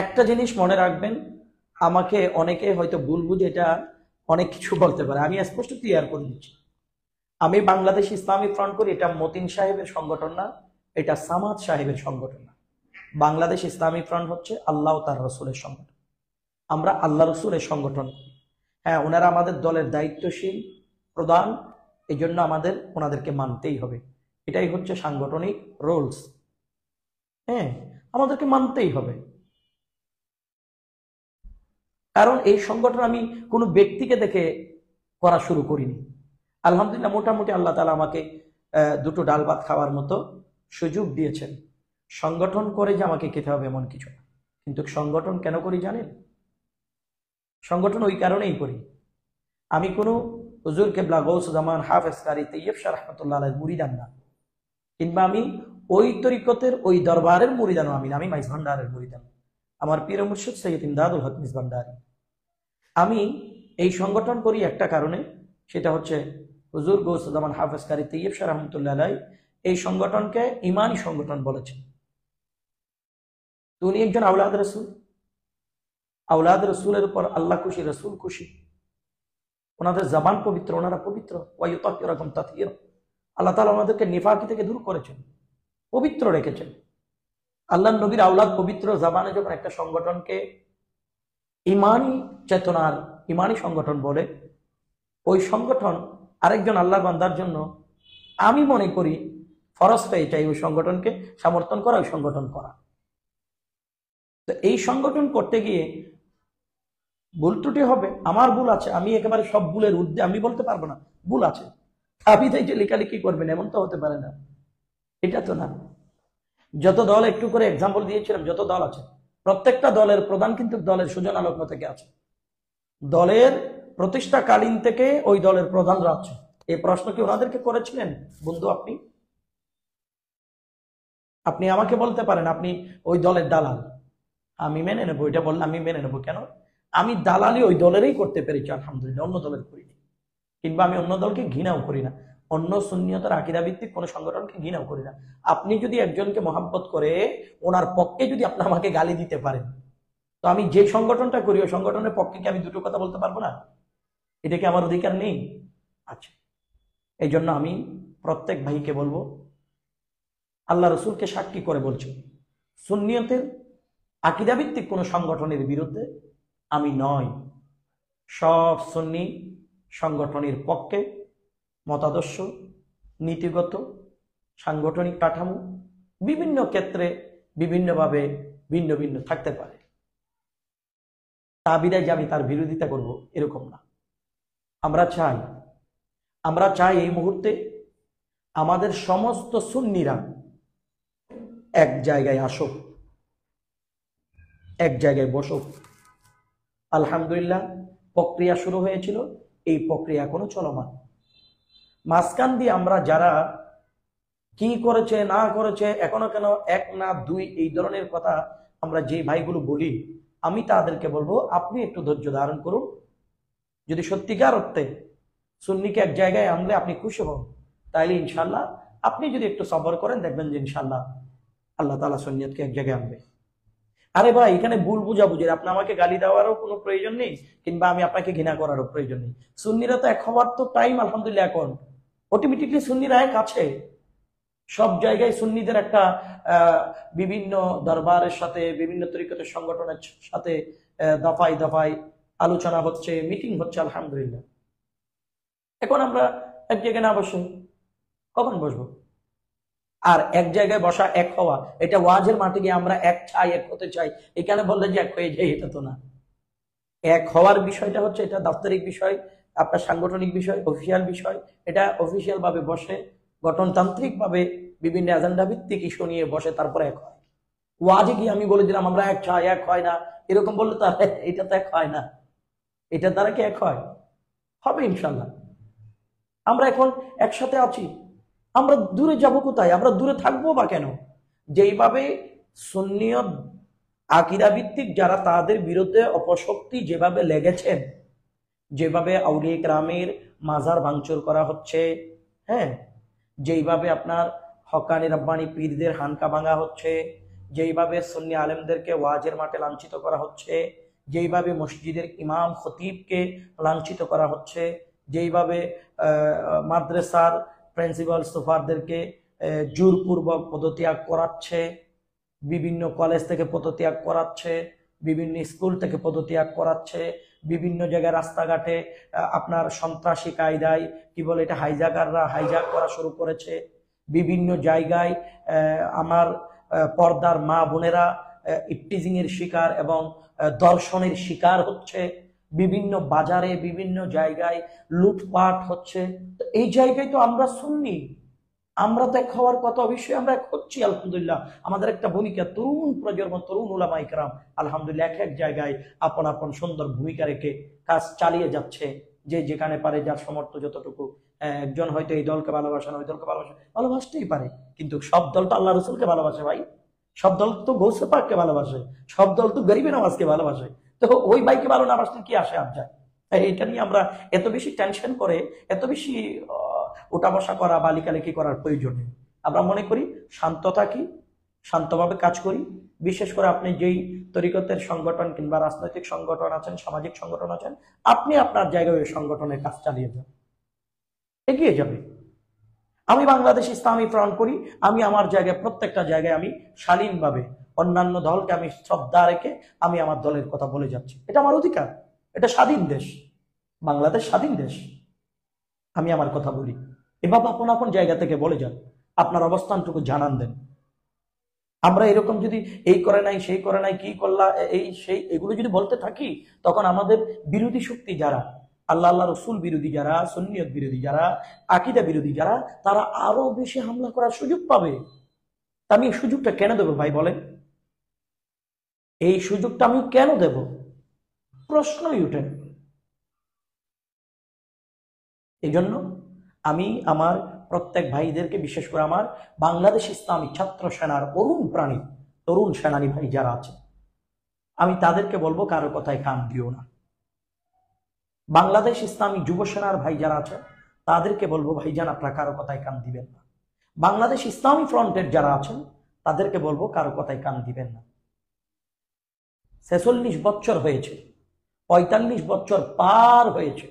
একটা জিনিস মনে রাখবেন, আমাকে অনেকে হয়তো ভুল বুঝে এটা অনেক কিছু বলতে পারে, আমি স্পষ্ট ক্লিয়ার করে দিচ্ছি। আমি বাংলাদেশ ইসলামী ফ্রন্ট করি, এটা মতিন সাহেবের সংগঠন না, এটা সামাদ সাহেবের সংগঠন না। বাংলাদেশ ইসলামী ফ্রন্ট হচ্ছে আল্লাহ তার রসুলের সংগঠন। আমরা আল্লাহ রসুলের সংগঠন করি। হ্যাঁ, ওনারা আমাদের দলের দায়িত্বশীল প্রধান, এই জন্য আমাদের ওনাদেরকে মানতেই হবে। এটাই হচ্ছে সাংগঠনিক রুলস। হ্যাঁ, আমাদেরকে মানতেই হবে, কারণ এই সংগঠন আমি কোনো ব্যক্তিকে দেখে করা শুরু করিনি। আলহামদুলিল্লাহ, মোটামুটি আল্লাহ তাআলা আমাকে দুটো ডাল ভাত খাওয়ার মতো সুযোগ দিয়েছেন। সংগঠন করে যে আমাকে খেতে হবে এমন কিছু না। কিন্তু সংগঠন কেন করি জানেন? সংগঠন ওই কারণেই করি, আমি কোনো হুজুর কেবলা গৌসুজ্জামান হাফেজ কারি তৈয়ব শাহ রহমতুল্লাহ আলাইহির মুরিদান না, কিংবা আমি ওই তরিকতের ওই দরবারের মুরিদানও আমি না, আমি মাইজ ভান্ডারের মুরিদান। আমার পীর মুর্শিদ সৈয়দ ইমদাদুল হক মিজ ভান্ডারী। আমি এই সংগঠন করি একটা কারণে, সেটা হচ্ছে হুজুর গৌসুজ্জামান হাফেজ কারি তৈয়ব শাহ রহমতুল্লাহ আলাইহি এই সংগঠনকে ইমানি সংগঠন বলেছেন। তো উনি একজন আওলাদ রসুল, আওলাদ রসুলের উপর আল্লাহ খুশি, রসুল খুশি, ওনাদের জবান পবিত্র, ওনারা পবিত্র। ওয়ায়ুতাহহিরুকুম তাতহীরা, আল্লাহ তাআলা ওনাদেরকে নিফাকি থেকে দূর করেছেন, পবিত্র রেখেছেন। আল্লাহর নবীর আওলাদ পবিত্র জবানে যখন একটা সংগঠনকে ইমানি চেতনার ইমানি সংগঠন বলে, ওই সংগঠন আরেকজন আল্লাহর বান্দার জন্য আমি মনে করি ফরজ হয়ে যায় ওই সংগঠনকে সমর্থন করা, ওই সংগঠন করা। তো এই সংগঠন করতে গিয়ে ভুল ত্রুটি হবে, আমার ভুল আছে, আমি একেবারে সব ভুলের ঊর্ধ্বে আমি বলতে পারবো না, ভুল আছে। তাবিদাই যে লেখালেখি করবেন এমন তো হতে পারে না, এটা তো না। যত দল, একটু করে এক্সাম্পল দিয়েছিলাম, যত দল আছে প্রত্যেকটা দলের প্রধান কিন্তু দলের সুজনা লগ্ন থেকে আছে, দলের প্রতিষ্ঠাকালীন থেকে ওই দলের প্রধানরা আছে। এই প্রশ্ন কি ওনাদেরকে করেছিলেন? বন্ধু, আপনি আমাকে বলতে পারেন আপনি ওই দলের দালাল, আমি মেনে নেবো, এটা বললে আমি মেনে নেবো। কেন? আমি দালালি ওই দলেরই করতে পেরেছি আলহামদুলিল্লাহ, অন্য দলের করিনি। কিংবা আমি অন্য দলকে ঘৃণাও করি না, অন্য সুন্নিয়তের আকীদা ভিত্তিক কোনো সংগঠনকে ঘৃণাও করি না। আপনি যদি একজনকে মহাব্বত করে ওনার পক্ষে যদি আপনি আমাকে গালি দিতে পারেন, তো আমি যে সংগঠনটা করি ওই সংগঠনের পক্ষে কি আমি দুটো কথা বলতে পারবো না? এটা কি আমার অধিকার নেই? আচ্ছা, এই জন্য আমি প্রত্যেক ভাইকে বলবো, আল্লাহ রসুলকে সাক্ষী করে বলছি, সুন্নিয়তের আকীদা ভিত্তিক কোনো সংগঠনের বিরুদ্ধে আমি নয়। সব সুন্নি সংগঠনের পক্ষে মতাদর্শ, নীতিগত, সাংগঠনিক কাঠামো বিভিন্ন ক্ষেত্রে বিভিন্নভাবে ভিন্ন ভিন্ন থাকতে পারে, তা বিদায় যে আমি তার বিরোধিতা করব এরকম না। আমরা চাই এই মুহূর্তে আমাদের সমস্ত সুন্নিরা এক জায়গায় আসুক, এক জায়গায় বসুক। আলহামদুলিল্লাহ, প্রক্রিয়া শুরু হয়েছিল, এই প্রক্রিয়া এখনো চলমান। মাঝখান দিয়ে আমরা যারা কি করেছে না করেছে, এখনো কেন এক না দুই, এই ধরনের কথা আমরা যে ভাইগুলো বলি, আমি তাদেরকে বলবো আপনি একটু ধৈর্য ধারণ করুন। যদি সত্যিকার অর্থে সুন্নিকে এক জায়গায় আনলে আপনি খুশি হন, তাইলে ইনশাল্লাহ আপনি যদি একটু সবর করেন, দেখবেন যে ইনশাল্লাহ আল্লাহ তাআলা সুন্নিয়তকে এক জায়গায় আনবে। আরে ভাই, এখানে ভুল বুঝাবুঝির আপনি আমাকে গালি দেওয়ারও কোনো প্রয়োজন নেই, কিংবা আমি আপনাকে ঘৃণা করারও প্রয়োজন নেই। সুন্নিরা তো এক হওয়ার তো টাইম আলহামদুলিল্লাহ এখন অটোমেটিকলি সুন্নিরা এক আছে। সব জায়গায় সুন্নিদের একটা বিভিন্ন দরবারের সাথে, বিভিন্ন তরিকতের সংগঠনের সাথে দফায় দফায় আলোচনা হচ্ছে, মিটিং হচ্ছে আলহামদুলিল্লাহ। এখন আমরা এক জায়গায় না বসে কখন বসবো? আর এক জায়গায় বসা, এক হওয়া, এটা ওয়াজের মাঠে গিয়ে আমরা এক চাই, এক হতে চাই, এখানে বললে যে এক হয়ে যায়, এটা তো না। এক হওয়ার বিষয়টা হচ্ছে এটা দাপ্তরিক বিষয়, আপনার সাংগঠনিক বিষয়, অফিসিয়াল বিষয়। এটা অফিসিয়াল ভাবে বসে, গঠনতান্ত্রিক ভাবে বিভিন্ন এজেন্ডা ভিত্তিক ইস্যু নিয়ে বসে, তারপরে এক হয়। ওয়াজে গিয়ে আমি বলে দিলাম আমরা এক চাই, এক হয় না, এরকম বললে তো এটা তো এক হয় না। এটার দ্বারা কি এক হয়? হবে ইনশাল্লাহ। আমরা এখন একসাথে আছি, আমরা দূরে যাব কোথায়? আমরা দূরে থাকবো বা কেন? যেইভাবে সুন্নিয়ত আকীদা ভিত্তিক যারা, তাদের বিরুদ্ধে অপশক্তি যেভাবে লেগেছেন, যেভাবে আউলিয়া কেরামের মাজার ভাঙচুর করা হচ্ছে, হ্যাঁ, যেইভাবে আপনার হক্কানি রব্বানি পীরদের হানকা ভাঙা হচ্ছে, যেইভাবে সুন্নি আলেমদেরকে ওয়াজের মাঠে লাঞ্ছিত করা হচ্ছে, যেইভাবে মসজিদের ইমাম খতিবকে লাঞ্ছিত করা হচ্ছে, যেইভাবে মাদ্রাসার প্রিন্সিপাল সুপারদেরকে জোরপূর্বক পদত্যাগ করাচ্ছে, বিভিন্ন কলেজ থেকে পদত্যাগ করাচ্ছে, বিভিন্ন স্কুল থেকে পদত্যাগ করাচ্ছে, বিভিন্ন জায়গায় রাস্তাঘাটে আপনার সন্ত্রাসী কায়দায় কি বলে এটা হাইজাকাররা হাইজাক করা শুরু করেছে, বিভিন্ন জায়গায় আমার পর্দার মা বোনেরা ইফটিজিং এর শিকার এবং দর্শনের শিকার হচ্ছে, বিভিন্ন বাজারে বিভিন্ন জায়গায় লুটপাট হচ্ছে। তো এই জায়গায় তো আমরা শুননি, আমরা তো এক হওয়ার কথা, অবশ্যই আমরা এক হচ্ছি আলহামদুলিল্লাহ। আমাদের একটা ভূমিকা, তরুণ প্রজন্ম, তরুণ উলামা ইকরাম আলহামদুলিল্লাহ এক এক জায়গায় আপন আপন সুন্দর ভূমিকা রেখে কাজ চালিয়ে যাচ্ছে, যে যেখানে পারে, যার সমর্থ যতটুকু। একজন হয়তো এই দলকে ভালোবাসে না, ওই দলকে ভালোবাসতেই পারে, কিন্তু সব দল তো আল্লাহ রসুলকে ভালোবাসে ভাই, সব দল তো গৌসে পাককে ভালোবাসে, সব দল তো গরিবে নওয়াজকে ভালোবাসে। তো ওই ভাইকে ভালো না বাসলে কি আসে আর যায়? এটা নিয়ে আমরা এত বেশি টেনশন করে, এত বেশি উঠা বসা করা বা লেখালেখি করার প্রয়োজন নেই। আমরা মনে করি শান্ত থাকি, শান্তভাবে কাজ করি। বিশেষ করে আপনি যেই তরিকতের সংগঠন কিংবা রাজনৈতিক সংগঠন আছেন, সামাজিক সংগঠন আছেন, আপনি আপনার জায়গায় ওই সংগঠনের কাজ চালিয়ে যান, এগিয়ে যাবে। আমি বাংলাদেশ ইসলামী ফ্রন্ট করি, আমি আমার জায়গায় প্রত্যেকটা জায়গায় আমি শালীনভাবে অন্যান্য দলকে আমি শ্রদ্ধা রেখে আমি আমার দলের কথা বলে যাচ্ছি। এটা আমার অধিকার, এটা স্বাধীন দেশ, বাংলাদেশ স্বাধীন দেশ, আমি আমার কথা বলি। এভাবে আপন আপন জায়গা থেকে বলে যান, আপনার অবস্থানটুকু জানান দেন। আমরা এরকম যদি এই করে নাই, সেই করে নাই, কি করলা, এই সেই এগুলো যদি বলতে থাকি, তখন আমাদের বিরোধী শক্তি যারা, আল্লাহ রসুল বিরোধী যারা, সুন্নিয়ত বিরোধী যারা, আকীদা বিরোধী যারা, তারা আরো বেশি হামলা করার সুযোগ পাবে। আমি এই সুযোগটা কেন দেবো ভাই বলেন? এই সুযোগটা আমি কেন দেব? প্রশ্নই উঠে। এই জন্য আমি আমার প্রত্যেক ভাইদেরকে, বিশেষ করে আমার বাংলাদেশ ইসলামী ছাত্র সেনার অরুণ প্রাণী তরুণ সেনানী ভাই যারা আছে, আমি তাদেরকে বলবো কারো কথায় কান দিও না। বাংলাদেশ ইসলামী যুব সেনার ভাই যারা আছে তাদেরকে বলবো ভাইজান আপনারা কারো কথায় কান দিবেন না। বাংলাদেশ ইসলামী ফ্রন্টের যারা আছেন তাদেরকে বলবো কারো কথায় কান দিবেন না। 46 বছর হয়েছে, 45 বছর পার হয়েছে,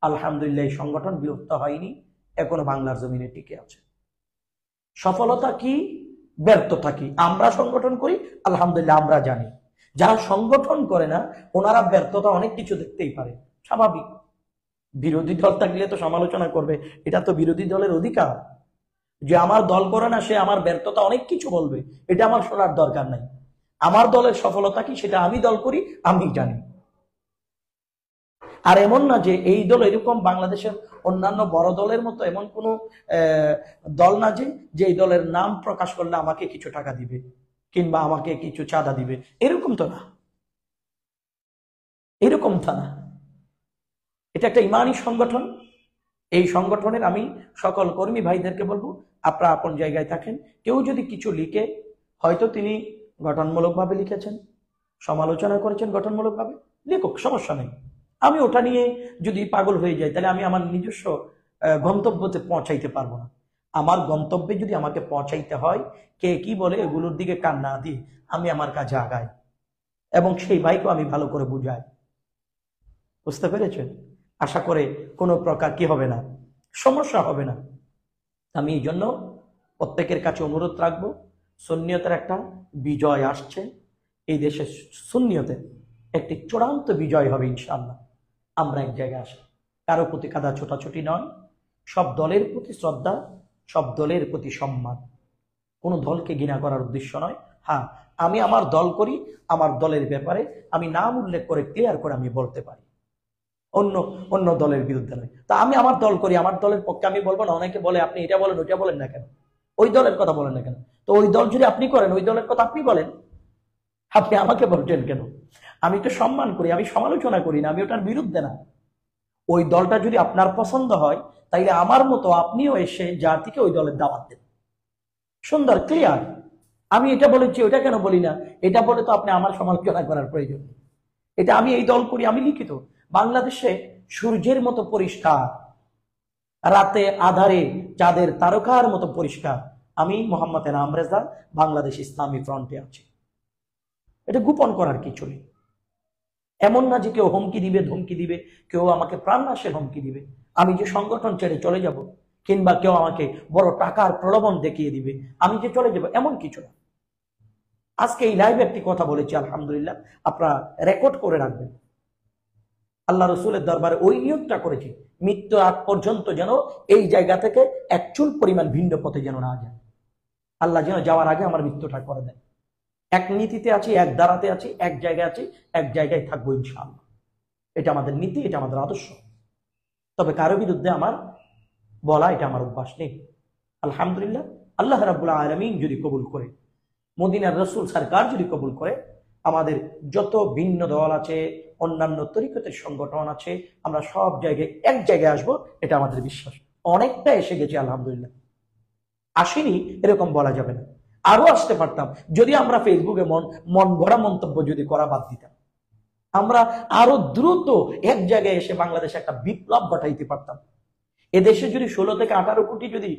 আলহামদুলিল্লাহ এই সংগঠন বিলুপ্ত হয়নি, এখনো বাংলার জমিনে টিকে আছে। সফলতা কি, ব্যর্থতা কি আমরা সংগঠন করি, আলহামদুলিল্লাহ আমরা জানি। যারা সংগঠন করে না ওনারা ব্যর্থতা অনেক কিছু দেখতেই পারে, স্বাভাবিক। বিরোধী দল থাকলে তো সমালোচনা করবে, এটা তো বিরোধী দলের অধিকার। যে আমার দল করে না সে আমার ব্যর্থতা অনেক কিছু বলবে, এটা আমার শোনার দরকার নাই। আমার দলের সফলতা কি সেটা আমি দল করি, আমি জানি। আর এমন না যে এই দল এরকম বাংলাদেশের অন্যান্য বড় দলের মতো এমন কোনো দল না যে এই দলের নাম প্রকাশ করলে আমাকে কিছু টাকা দিবে কিংবা আমাকে কিছু চাঁদা দিবে, এরকম তো না, এরকম তো না। এটা একটা ইমানি সংগঠন। এই সংগঠনের আমি সকল কর্মী ভাইদেরকে বলবো আপনারা আপন জায়গায় থাকেন। কেউ যদি কিছু লিখে, হয়তো তিনি গঠনমূলকভাবে লিখেছেন, সমালোচনা করেছেন গঠনমূলকভাবে, লিখুক, সমস্যা নেই। আমি ওটা নিয়ে যদি পাগল হয়ে যাই তাহলে আমি আমার নিজস্ব গন্তব্যতে পৌঁছাইতে পারবো না। আমার গন্তব্যে যদি আমাকে পৌঁছাইতে হয়, কে কি বলে এগুলোর দিকে কান না দিয়ে আমি আমার কাজে আগাই এবং সেই ভাইকেও আমি ভালো করে বুঝাই। বুঝতে পেরেছেন? আশা করে কোনো প্রকার কি হবে না, সমস্যা হবে না। আমি এই জন্য প্রত্যেকের কাছে অনুরোধ রাখবো, সুন্নিয়তের একটা বিজয় আসছে, এই দেশে সুন্নিয়তের একটি চূড়ান্ত বিজয় হবে ইনশাআল্লাহ। আমরা এক জায়গায় আসি, কারো প্রতি কাদা ছোটাছুটি নয়, সব দলের প্রতি শ্রদ্ধা, সব দলের প্রতি সম্মান, কোনো দলকে ঘৃণা করার উদ্দেশ্য নয়। হ্যাঁ, আমি আমার দল করি, আমার দলের ব্যাপারে আমি নাম উল্লেখ করে ক্লিয়ার করে আমি বলতে পারি, অন্য অন্য দলের বিরুদ্ধে নয়। তা আমি আমার দল করি, আমার দলের পক্ষে আমি বলবো না। অনেকে বলে আপনি এটা বলেন ওইটা বলেন না কেন, ওই দলের কথা বলেন না কেন? তো ওই দল যদি আপনি করেন, ওই দলের কথা আপনি বলেন, আপনি আমাকে বলছেন কেন? আমি তো সম্মান করি, আমি সমালোচনা করি না, আমি ওটার বিরুদ্ধে না। ওই দলটা যদি আপনার পছন্দ হয় তাইলে আমার মতো আপনিও এসে জাতিকে ওই দলের দাওয়াত দেন, সুন্দর ক্লিয়ার। আমি এটা বলেছি ওইটা কেন বলি না, এটা বলে তো আপনি আমার সমালোচনা করার প্রয়োজন নেই। এটা আমি এই দল করি, আমি লিখিত। বাংলাদেশে সূর্যের মতো পরিষ্কার, রাতে আধারে চাঁদের তারকার মতো পরিষ্কার আমি মোহাম্মদ এনাম রেজা বাংলাদেশ ইসলামী ফ্রন্টে আছি। এটা গোপন করার কিছু নেই। এমন না যে কেউ হুমকি দিবে, ধমকি দিবে, কেউ আমাকে প্রাণনাশের হুমকি দিবে, আমি যে সংগঠন ছেড়ে চলে যাব, কিংবা কেউ আমাকে বড় টাকার প্রলোভন দেখিয়ে দিবে আমি যে চলে যাব, এমন কিছু না। আজকে এই লাইভে একটি কথা বলেছি, আলহামদুলিল্লাহ, আপনারা রেকর্ড করে রাখবেন। আল্লাহ রসুলের দরবারে ওই নিয়োগটা করেছি, মৃত্যু আগ পর্যন্ত যেন এই জায়গা থেকে এক চুল পরিমাণ ভিন্ন পথে যেন না যায়। আল্লাহ যেন যাওয়ার আগে আমার মৃত্যুটা করে দেয়। এক নীতিতে আছি, এক দ্বারাতে আছি, এক জায়গায় আছি, এক জায়গায় থাকবো ইনশাআল্লাহ। এটা আমাদের নীতি, এটা আমাদের আদর্শ। তবে কারো বিরুদ্ধে আমার বলা, এটা আমার অভ্যাস নেই। আলহামদুলিল্লাহ, আল্লাহ রাব্বুল আলামিন যদি কবুল করে, মদিনার রসুল সরকার যদি কবুল করে, আমাদের যত ভিন্ন দল আছে, অন্যান্য তরিকতের সংগঠন আছে, আমরা সব জায়গায় এক জায়গায় আসবো, এটা আমাদের বিশ্বাস। অনেকটা এসে গেছি আলহামদুলিল্লাহ, আসেনি এরকম বলা যাবে না, আরো আসতে পারতাম যদি আমরা ফেসবুকে মন গড়া মন্তব্য যদি করা বাদ দিতাম। আমরা আরো দ্রুত এক জায়গায় এসে বাংলাদেশে একটা বিপ্লব ঘটাইতে পারতাম। এদেশে যদি 16 থেকে 18 কোটি যদি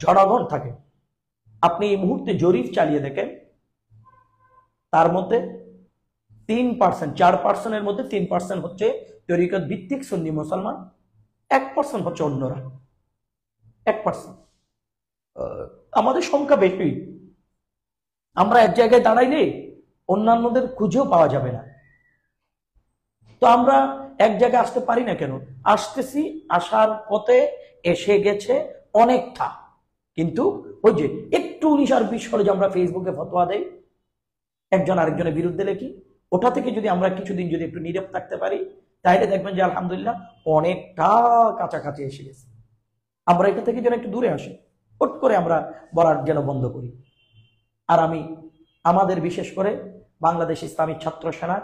জনগণ থাকে, আপনি এই মুহূর্তে জরিপ চালিয়ে দেখেন, তার মধ্যে 3%, 4%-এর মধ্যে 3% হচ্ছে তরিকত ভিত্তিক সুন্নি মুসলমান, 1% হচ্ছে অন্যরা। 1%। আমাদের সংখ্যা বেশি। আমরা এক জায়গায় দাঁড়াইলে অন্যান্যদের খুঁজেও পাওয়া যাবে না। তো আমরা এক জায়গায় আসতে পারি না কেন? আসতেছি, আসার পথে এসে গেছে অনেকটা, কিন্তু ওই যে একটু 19 আর 20 হলে যে আমরা ফেসবুকে ফতোয়া দেই, একজন আরেকজনের বিরুদ্ধে লেখি, ওটা থেকে যদি আমরা কিছুদিন যদি একটু নীরব থাকতে পারি, তাইলে দেখবেন যে আলহামদুলিল্লাহ অনেকটা কাছাকাছি এসে গেছে। আমরা এটা থেকে যেন একটু দূরে আসি, হুট করে আমরা বলার যেন বন্ধ করি। আর আমি আমাদের বিশেষ করে বাংলাদেশ ইসলামী ছাত্র সেনা,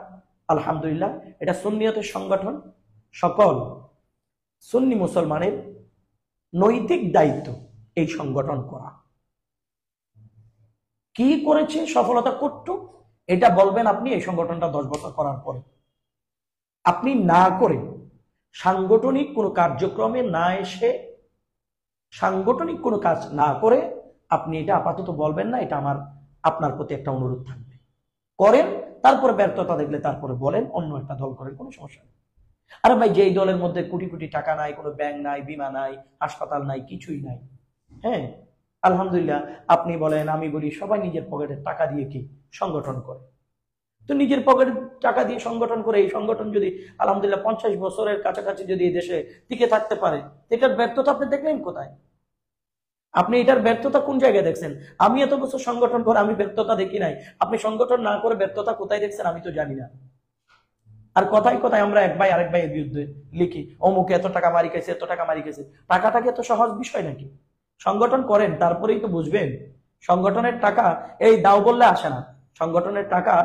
আলহামদুলিল্লাহ, এটা সুন্নিয়তের সংগঠন, সকল সুন্নি মুসলমানের নৈতিক দায়িত্ব এই সংগঠন করা। কি করেছে, সফলতা করত, এটা বলবেন আপনি এই সংগঠনটা 10 বছর করার পরে। আপনি না করে, সাংগঠনিক কোনো কার্যক্রমে না এসে, সাংগঠনিক কোনো কাজ না করে আপনি এটা আপাতত বলবেন না। এটা আমার আপনার প্রতি একটা অনুরোধ থাকবে। করেন, তারপরে ব্যর্থতা দেখলে তারপরে বলেন, অন্য একটা দল করেন, কোনো সমস্যা নেই। আরে ভাই, যেই দলের মধ্যে কোটি কোটি টাকা নাই, কোনো ব্যাংক নাই, বিমা নাই, হাসপাতাল নাই, কিছুই নাই, হ্যাঁ আলহামদুলিল্লাহ, আপনি বলেন, আমি বলি, সবাই নিজের পকেটের টাকা দিয়ে কি সংগঠন করে। তো নিজের পকেটের টাকা দিয়ে সংগঠন করে, এই সংগঠন যদি আলহামদুলিল্লাহ 50 বছরের কাছাকাছি যদি এই দেশে টিকে থাকতে পারে, এটার ব্যর্থতা আপনি দেখলেন কোথায়? আপনি এটার ব্যর্থতা কোন জায়গায় দেখছেন? আমি এত বছর সংগঠন করে আমি ব্যর্থতা দেখি নাই। আপনি সংগঠন না করে ব্যর্থতা কোথায় দেখছেন আমি তো জানি না। আর কথায় কথায় আমরা এক ভাই আরেক ভাইয়ের বিরুদ্ধে লিখি, অমুকে এত টাকা মারি খাইছে, এত টাকা মারি খাইছে। টাকাটাকে এত সহজ বিষয় নাকি? সংগঠন করেন, তারপরেই তো বুঝবেন। সংগঠনের টাকা এই দাও বললে আসে না। সংগঠনের টাকা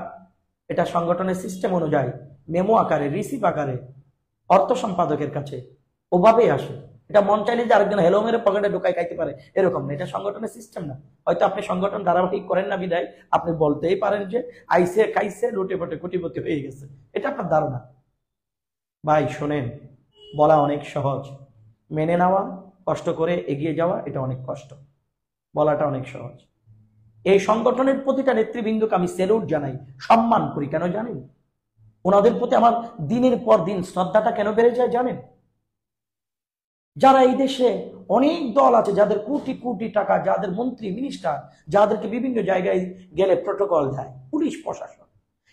এটা সংগঠনের সিস্টেম অনুযায়ী মেমো আকারে, রিসিভ আকারে অর্থ সম্পাদকের কাছে ওভাবেই আসে। এটা মন চাইলে যে আরেকজন হেলো মেরে পকেটে ঢুকাই খাইতে পারে এরকম না, এটা সংগঠনের সিস্টেম না। হয়তো আপনি সংগঠন ধারাবাহিক করেন না বিদায় আপনি বলতেই পারেন যে আইসে খাইছে লুটে পটে কোটিপতি হয়ে গেছে, এটা আপনার ধারণা। ভাই শোনেন, বলা অনেক সহজ, মেনে নেওয়া, কষ্ট করে এগিয়ে যাওয়া এটা অনেক কষ্ট, বলাটা অনেক সহজ। এই সংগঠনের প্রতিটা নেতৃবৃন্দকে আমি স্যালুট জানাই, সম্মান করি। কেন জানেন? ওনাদের প্রতি আমার দিনের পর দিন শ্রদ্ধাটা কেন বেড়ে যায় জানেন? যারা এই দেশে অনেক দল আছে, যাদের কোটি কোটি টাকা, যাদের মন্ত্রী মিনিস্টার, যাদেরকে বিভিন্ন জায়গায় গেলে প্রটোকল দেয় পুলিশ প্রশাসন,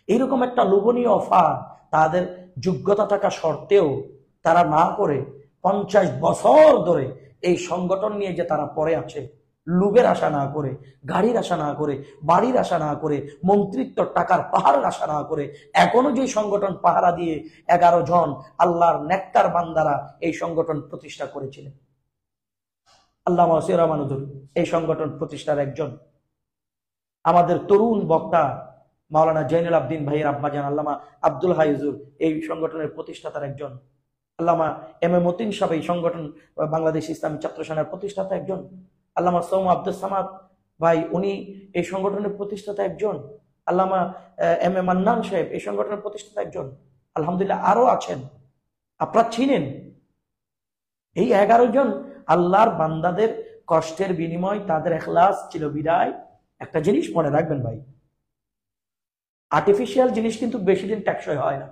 এইরকম একটা লোভনীয় অফার তাদের যোগ্যতা থাকা সত্ত্বেও তারা না করে 50 বছর ধরে এই সংগঠন নিয়ে যে তারা পড়ে আছে, লুবের আশা না করে, গাড়ির আশা না করে, বাড়ির আশা না করে, মন্ত্রিত্ব টাকার পাহাড়ের আশা না করে, এখনো যে সংগঠন পাহারা দিয়ে 11 জন আল্লাহর নেককার বান্দারা এই সংগঠন প্রতিষ্ঠা করেছিলেন। আল্লামা ওসির রহমানুদ্দিন এই সংগঠন প্রতিষ্ঠার একজন। আমাদের তরুণ বক্তা মাওলানা জৈনুল আবদিন ভাইয়ের আব্বাজান আল্লামা আব্দুল হাই হুজুর এই সংগঠনের প্রতিষ্ঠাতার একজন। আল্লামা এম এ মতিন সাহেব এই সংগঠন বাংলাদেশ ইসলামী ছাত্র সেনার প্রতিষ্ঠাতা একজন। আল্লামা সৌম আব্দুল সামাদ ভাই, উনি এই সংগঠনের প্রতিষ্ঠাতা একজন। আল্লামা এম এ মান্নান সাহেব এই সংগঠনের প্রতিষ্ঠাতা একজন। আলহামদুলিল্লাহ আরো আছেন, আপনারা চিনেন। এই 11 জন আল্লাহর বান্দাদের কষ্টের বিনিময় তাদের ইখলাস ছিল বিদায়। একটা জিনিস মনে রাখবেন ভাই, আর্টিফিশিয়াল জিনিস কিন্তু বেশি দিন টেকসই হয় না।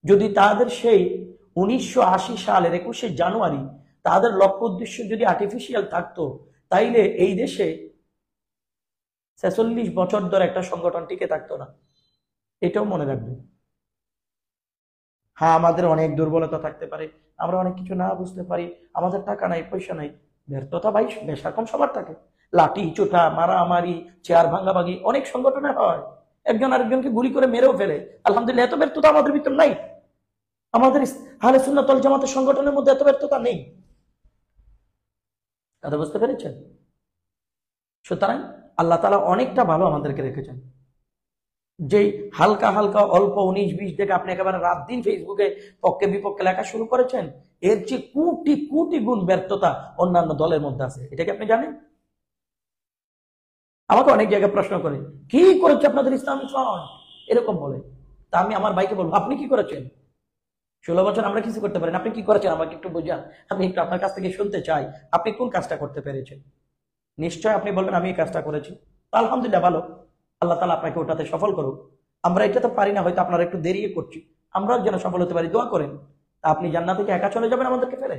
যদি তাদের সেই 1980 সালের 21শে জানুয়ারি তাদের লক্ষ্য উদ্দেশ্য যদি আর্টিফিশিয়াল থাকতো, তাইলে এই দেশে 46 বছর ধরে একটা সংগঠন টিকে থাকতো না। এটাও মনে রাখবেন। হ্যাঁ, আমাদের অনেক দুর্বলতা থাকতে পারে, আমরা অনেক কিছু না বুঝতে পারি, আমাদের টাকা নাই, পয়সা নাই, ব্যর্থতা ভাই বেশরকম সবার থাকে। লাঠি চোটা মারামারি চেয়ার ভাঙাভাঙি অনেক সংগঠনে হয়, একজন আরেকজনকে গুলি করে মেরেও ফেলে। আলহামদুলিল্লাহ এত ব্যর্থতা আমাদের ভিতর নাই, আমাদের আহলে সুন্নাত ওয়াল জামাতের সংগঠনের মধ্যে এত ব্যর্থতা নেই। কথা বুঝতে পেরেছেন? সুতরাং আল্লাহ তাআলা অনেকটা ভালো আমাদেরকে রেখেছেন। যেই হালকা হালকা অল্প 19-20 দেখে আপনি একেবারে রাত দিন ফেসবুকে পক্ষে বিপক্ষে লেখা শুরু করেছেন, এর চেয়ে কোটি কোটি গুণ ব্যর্থতা অন্যান্য দলের মধ্যে আছে। এটা কি আপনি জানেন? আমাকে অনেক জায়গায় প্রশ্ন করে, কি করেছে আপনাদের ইসলামিক ফ্রন্ট, এরকম বলে। তা আমি আমার ভাইকে বলবো, আপনি কি করেছেন? 16 বছর আমরা কিছু করতে পারেন, আপনি কি করেছেন আমাকে একটু বোঝান, আমি একটু আপনার কাছ থেকে শুনতে চাই, আপনি কোন কাজটা করতে পেরেছেন। নিশ্চয় আপনি বলবেন আমি এই কাজটা করেছি। আলহামদুলিল্লাহ, ভালো, আল্লাহ তাআলা আপনাকে ওটাতে সফল করুক। আমরা এটা তো পারি না, হয়তো আপনারা একটু দেরি করছি, আমরাও যেন সফল হতে পারি, দোয়া করেন। তা আপনি জান্নাতে কি একা চলে যাবেন আমাদেরকে ফেলে?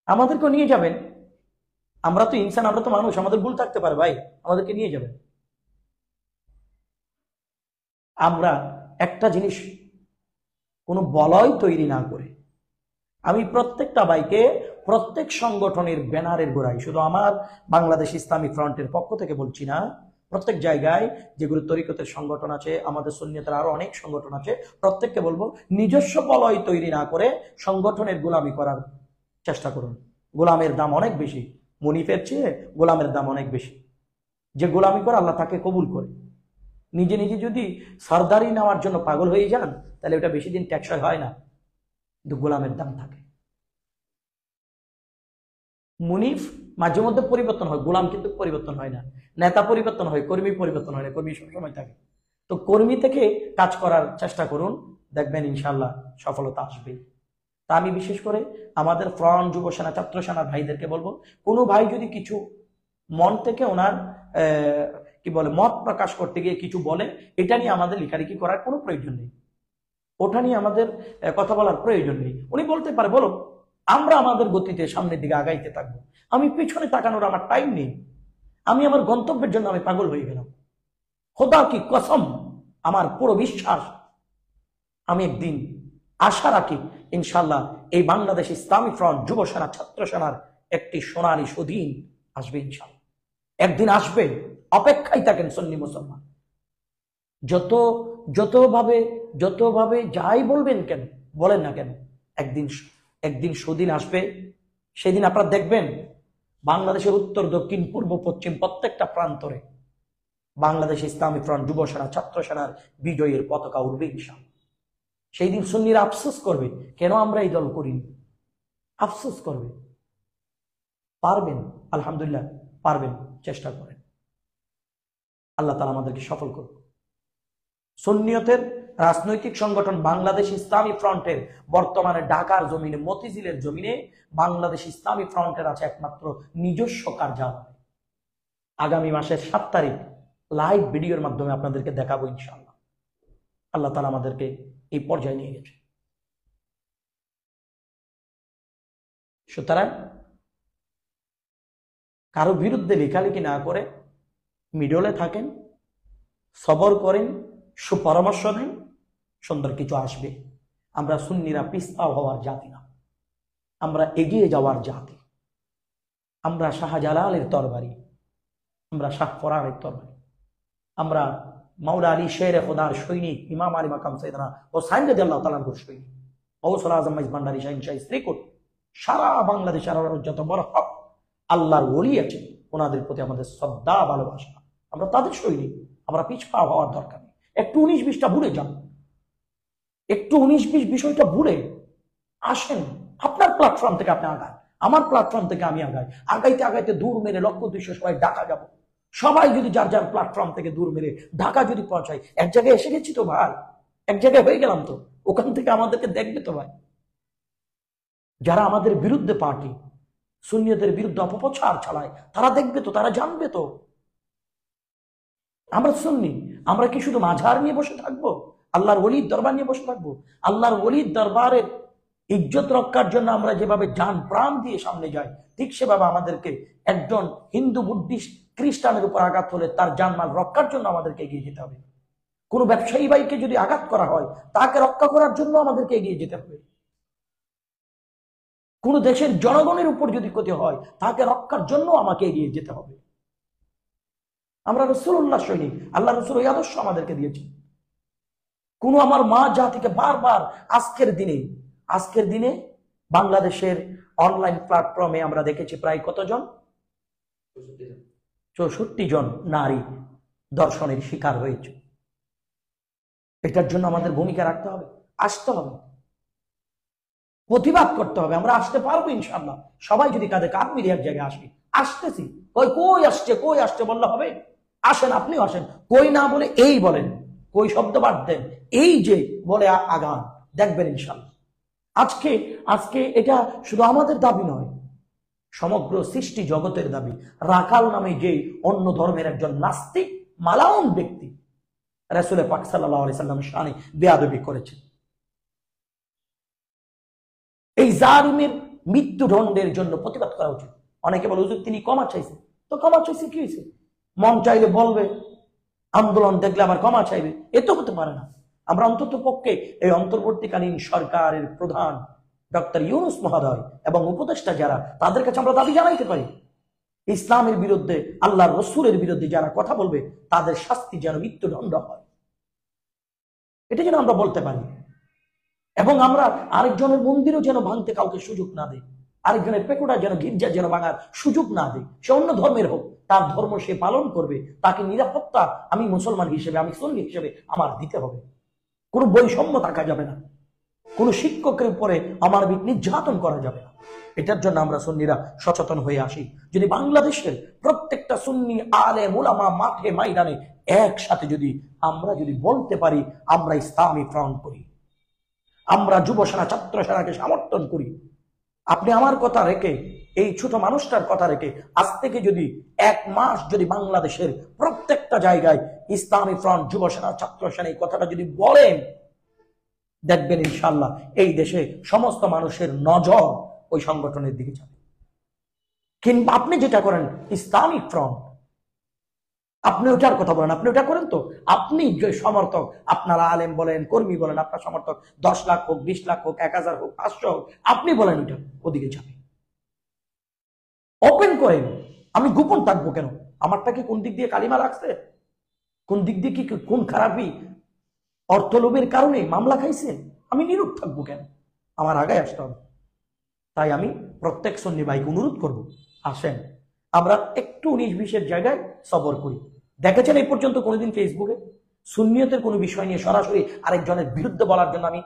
আমাদেরকেও নিয়ে যাবেন। আমরা তো ইনসান, আমরা তো মানুষ, আমাদের ভুল থাকতে পারে ভাই, আমাদেরকে নিয়ে যাবেন। আমরা একটা জিনিস কোনো বলয় তৈরি না করে, আমি প্রত্যেকটা ভাইকে প্রত্যেক সংগঠনের ব্যানারের গোড়ায়, শুধু আমার বাংলাদেশ ইসলামী ফ্রন্টের পক্ষ থেকে বলছি না, প্রত্যেক জায়গায় যেগুলো তরিকতের সংগঠন আছে, আমাদের সুন্নিয়তের আরো অনেক সংগঠন আছে, প্রত্যেককে বলবো নিজস্ব বলয় তৈরি না করে সংগঠনের গোলামি করার চেষ্টা করুন। গোলামের দাম অনেক বেশি, মুনিফের চেয়ে গোলামের দাম অনেক বেশি। যে গোলামি করে আল্লাহ তাকে কবুল করে। নিজে নিজে যদি সরদারি নেওয়ার জন্য পাগল হয়ে যান, তাহলে ওটা বেশি দিন টেকসই হয় না, কিন্তু গোলামের দাম থাকে। মুনিফ মাঝে মধ্যে পরিবর্তন হয়, গোলাম কিন্তু পরিবর্তন হয় না। নেতা পরিবর্তন হয়, কর্মী পরিবর্তন হয় না, কর্মী সবসময় থাকে। তো কর্মী থেকে কাজ করার চেষ্টা করুন, দেখবেন ইনশাল্লাহ সফলতা আসবে। তা আমি বিশেষ করে আমাদের ফ্রন্ট, যুব সেনা, ছাত্র সেনার ভাইদেরকে বলবো, কোনো ভাই যদি কিছু মন থেকে ওনার কি বলে মত প্রকাশ করতে গিয়ে কিছু বলে, এটা নিয়ে আমাদের লেখালেখি করার কোনো প্রয়োজন নেই, ওটা নিয়ে আমাদের কথা বলার প্রয়োজন নেই। উনি বলতে পারে, বলো, আমরা আমাদের গতিতে সামনের দিকে আগাইতে থাকবো। আমি পিছনে তাকানোর আমার টাইম নেই, আমি আমার গন্তব্যের জন্য আমি পাগল হয়ে গেলাম। খোদা কি কসম, আমার পুরো বিশ্বাস, আমি একদিন আশা রাখি ইনশাল্লাহ এই বাংলাদেশ ইসলামী ফ্রন্ট, যুব সেনা, ছাত্র সেনার একটি সোনালী সুদিন আসবে ইনশাল্লাহ, একদিন আসবে। অপেক্ষায় থাকেন সুন্নি মুসলমান। যতভাবে যাই বলবেন কেন, বলেন না কেন, একদিন সুদিন আসবে। সেদিন আপনারা দেখবেন বাংলাদেশের উত্তর, দক্ষিণ, পূর্ব, পশ্চিম প্রত্যেকটা প্রান্তরে বাংলাদেশ ইসলামী ফ্রন্ট, যুব সেনা, ছাত্র সেনার বিজয়ের পতাকা উঠবে ইনশাআল্লাহ। সেই দিন সুন্নিরা আফসোস করবে, কেন আমরা এই দল করিনি, আফসোস করবে। পারবেন, আলহামদুলিল্লাহ পারবেন, চেষ্টা করেন, আল্লাহ তাআলা আমাদেরকে সফল করুন। সুন্নিয়তের রাজনৈতিক সংগঠন বাংলাদেশ ইসলামী ফ্রন্টের বর্তমানে ঢাকার জমিনে, মতিঝিলের জমিনে বাংলাদেশ ইসলামী ফ্রন্টের আছে একমাত্র নিজস্ব কার্যালয়। আগামী মাসের 7 তারিখ লাইভ ভিডিওর মাধ্যমে আপনাদেরকে দেখাবো ইনশাআল্লাহ। আল্লাহ তাআলা আমাদেরকে এই পর্যায়ে নিয়ে গেছে। সুতরাং কারো বিরুদ্ধে লেখালেখি না করে মিডলে থাকেন, সবর করেন, সুপরামর্শ দেন, সুন্দর কিছু আসবে। আমরা সুন্নিরা পিছপা হওয়ার জাতি না, আমরা এগিয়ে যাওয়ার জাতি। আমরা শাহজালালের তরবারি, আমরা শাহ ফরানের তরবারি, আমরা মাওলা আলী শের খোদার সৈনিক, ইমাম আলী মাকাম সাইয়েদনা হোসাইন রাদিয়াল্লাহু তাআলা আনহুর সৈনিক, গৌসুল আজম মাইজ ভান্ডারী শাহিন শাহ স্ত্রীকুট, সারা বাংলাদেশের যত বড় হক আল্লাহর ওলি আছে, ওনাদের প্রতি আমাদের শ্রদ্ধা, ভালোবাসা। আমরা তাদের সৈনিক, আমরা পিছপা হওয়ার দরকার নেই। একটু 19-20টা ভুলে যান, একটু 19-20 বিষয়টা ভুলে আসেন। আপনার প্ল্যাটফর্ম থেকে আপনি আগান, আমার প্ল্যাটফর্ম থেকে আমি আগাই। আগাইতে আগাইতে দূর মেরে লক্ষ্য উদ্দেশ্য সবাই ঢাকা যাব। সবাই যদি যার যার প্ল্যাটফর্ম থেকে দূর মেরে ঢাকা যদি পৌঁছায়, এক জায়গায় এসে গেছি তো ভাই, এক জায়গায় হয়ে গেলাম তো, ওখান থেকে আমাদেরকে দেখবে তো ভাই। যারা আমাদের বিরুদ্ধে পার্টি, সুন্নিয়তের বিরুদ্ধে অপপ্রচার চালায়, তারা দেখবে তো, তারা জানবে তো। আমরা সুন্নি, আমরা কি শুধু মাঝার নিয়ে বসে থাকবো? আল্লাহর ওলির দরবার নিয়ে বসে থাকবো? আল্লাহর ওলির দরবারের ইজ্জত রক্ষার জন্য আমরা যেভাবে জান প্রাণ দিয়ে সামনে যাই, ঠিক সেভাবে আমাদেরকে একজন হিন্দু, বুদ্ধিস্ট, খ্রিস্টানের উপর আঘাত হলে তার জানমাল রক্ষার জন্য আমাদেরকে এগিয়ে যেতে হবে। কোন ব্যবসায়ী ভাইকে যদি আঘাত করা হয়, তাকে রক্ষা করার জন্য আমাদেরকে এগিয়ে যেতে হবে। কোন দেশের জনগণের উপর যদি ক্ষতি হয়, তাকে রক্ষার জন্য আমাকে এগিয়ে যেতে হবে। আমরা রাসূলুল্লাহ সৈনিক, আল্লাহ রাসূল এই আদর্শ আমাদেরকে দিয়েছেন। কোন আমার মা জাতিকে বারবার আজকের দিনে বাংলাদেশের অনলাইন প্ল্যাটফর্মে আমরা দেখেছি প্রায় কতজন, 64 জন নারী ধর্ষণের শিকার হয়েছে। এটার জন্য আমাদের ভূমিকা রাখতে হবে, আসতে হবে, প্রতিবাদ করতে হবে। আমরা আসতে পারবো ইনশাআল্লাহ, সবাই যদি কাঁধে কাঁধ মিলিয়ে এক জায়গায় আসি। আসতেছি, কই আসছে বললে হবে? আসেন, আপনিও আসেন। কই না বলে এই বলেন, কই শব্দ বাদ দেন, এই যে বলে আগান, দেখবেন ইনশাআল্লাহ। আজকে এটা শুধু আমাদের দাবি নয়, সমগ্র সৃষ্টি জগতের দাবি। রাখাল নামে যে অন্য ধর্মের একজন নাস্তিক মালাউন ব্যক্তি রাসূল পাক সাল্লাল্লাহু আলাইহি সাল্লামের শানে বেয়াদবি করেছে, এই জালিমের মৃত্যুদণ্ডের জন্য প্রতিবাদ করা উচিত। অনেকে বলে হুজুর তিনি ক্ষমা চাইছে, তো ক্ষমা চাইছে কি হয়েছে? মন চাইলে বলবে, আন্দোলন দেখলে আবার ক্ষমা চাইবে, এ তো হতে পারে না। আমরা অন্তত পক্ষে এই অন্তর্বর্তীকালীন সরকারের প্রধান ডক্টর ইউনূস মহোদয় এবং উপদেষ্টা যারা, তাদের কাছে আমরা দাবি জানাইতে পারি, ইসলামের বিরুদ্ধে, আল্লাহর রাসূলের বিরুদ্ধে যারা কথা বলবে তাদের শাস্তি যেন মৃত্যুদণ্ড হয়, এটা যেন আমরা বলতে পারি। এবং আমরা আরেকজনের মন্দিরও যেন ভাঙতে কাউকে সুযোগ না দিই, আরেকজনের পেকুটা যেন, গির্জা যেন ভাঙার সুযোগ না দিই। সে অন্য ধর্মের হোক, তার ধর্ম সে পালন করবে, তাকে নিরাপত্তা আমি মুসলমান হিসেবে, আমি সুন্নি হিসেবে আমার দিতে হবে। কোনো বৈষম্য থাকা যাবে না, কোনো শিক্ষকের উপরে আমার নির্যাতন করা যাবে না। এটার জন্য আমরা সুন্নিরা সচেতন হয়ে আসি। যদি বাংলাদেশের প্রত্যেকটা সুন্নি আলেম উলামা মাঠে ময়দানে একসাথে আমরা যদি বলতে পারি আমরা ইসলামী ফ্রন্ট করি, আমরা যুব সেনা, ছাত্র সেনাকে সমর্থন করি, আপনি আমার কথা রেখে, এই ছোট মানুষটার কথা রেখে আজ থেকে যদি 1 মাস যদি বাংলাদেশের প্রত্যেকটা জায়গায় ইসলামী ফ্রন্ট, যুব সেনা, ছাত্র সেনা এই কথাটা যদি বলেন, দেখবেন ইনশাআল্লাহ এই দেশে সমস্ত মানুষের নজর ওই সংগঠনের দিকে যাবে। কিংবা আপনি যেটা করেন ইসলামিক ফ্রন্ট, আপনি ওটার কথা বলেন, আপনি ওটা করেন তো, আপনি যে সমর্থক, আপনারা আলেম বলেন, কর্মী বলেন, আপনার সমর্থক 10 লাখ হোক, 20 লাখ হোক, 1000 হোক, 500 হোক, আপনি বলেন ওটা ওদিকে যাবে। ওপেন করেন, আমি গোপন থাকবো কেন? আমারটা কি কোন দিক দিয়ে কালিমা লাগছে? কোন দিক দিয়ে কি কোন খারাপই অর্থলোভের কারণে মামলা খাইছে? আমি নীরব থাকবো কেন? আমার আগে আসতে হবে। তাই আমি প্রত্যেক সুন্নি ভাইকে অনুরোধ করবো, আসেন আমরা একটু 19-20 জায়গায় সবর করি। দেখেছেন এই পর্যন্ত কোনোদিন ফেসবুকে সুন্নিয়তের কোনো বিষয় নিয়ে সরাসরি আরেকজনের বিরুদ্ধে বলার জন্য আমি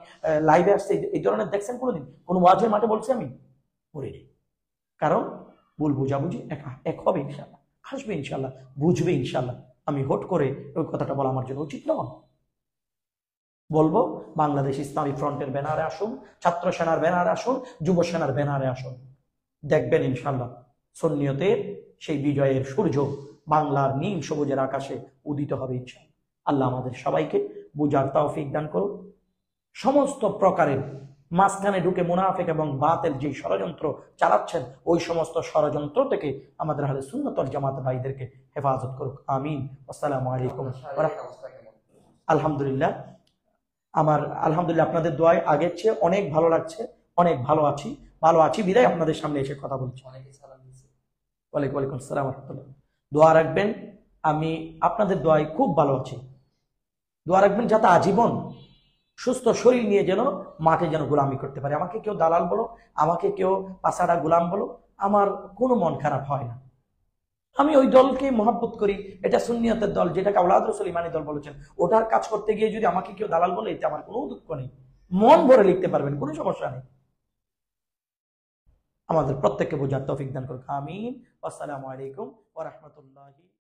লাইভে আসছি, এই ধরনের দেখছেন কোনোদিন? কোনো ওয়াজের মাঠে বলছি আমি? বলিনি। কারণ ভুল বুঝাবুঝি এক হবে ইনশাল্লাহ, আসবে ইনশাল্লাহ, বুঝবে ইনশাল্লাহ। আমি হট করে ওই কথাটা বলা আমার জন্য উচিত নয়। বলবো বাংলাদেশ ইসলামী ফ্রন্টের ব্যানারে আসুন, ছাত্র সেনার ব্যানারে আসুন, যুব সেনার ব্যানারে আসুন, দেখবেন ইনশাল্লাহ সুন্নিয়তের সেই বিজয়ের সূর্য বাংলার নীল সবুজের আকাশে উদিত হবে ইনশাল্লাহ। আল্লাহ আমাদের সবাইকে বুঝার তৌফিক দান করুন। সমস্ত প্রকারের মাঝখানে ঢুকে মুনাফিক এবং বাতিল যে ষড়যন্ত্র চালাচ্ছেন, ওই সমস্ত ষড়যন্ত্র থেকে আমাদের আহলে সুন্নাত ওয়াল জামাত ভাইদেরকে হেফাজত করুক, আমিন। আসসালামু আলাইকুম। আলহামদুলিল্লাহ, আলহামদুলিল্লাহ আপনাদের দোয়ায় আগের চেয়ে অনেক ভালো লাগছে, অনেক ভালো আছি বিদায় আপনাদের সামনে এসে কথা বলছি। ওয়ালাইকুম আসসালাম ওয়া রাহমাতুল্লাহ। দোয়া রাখবেন, আমি আপনাদের দোয়ায় খুব ভালো আছি। দোয়া রাখবেন যাতে আজীবন সুস্থ শরীর নিয়ে যেন মাঠে যেন গোলামি করতে পারে। আমাকে কেউ দালাল বলো, আমাকে কেউ পাসাড়া গোলাম বলো, আমার কোনো মন খারাপ হয় না। আমি ওই দলকে মহব্বত করি, এটা সুন্নিয়তের দল, যেটাকে আওলাদ রাসূল ইমানি দল বলেছেন, ওটার কাজ করতে গিয়ে যদি আমাকে কেউ দালাল বলে, এতে আমার কোনো দুঃখ নেই, মন ভরে লিখতে পারবেন, কোনো সমস্যা নেই। আমাদের প্রত্যেককে বোঝার তৌফিক দান করুন, আমিন। আসসালামু আলাইকুম ওয়া রাহমাতুল্লাহি।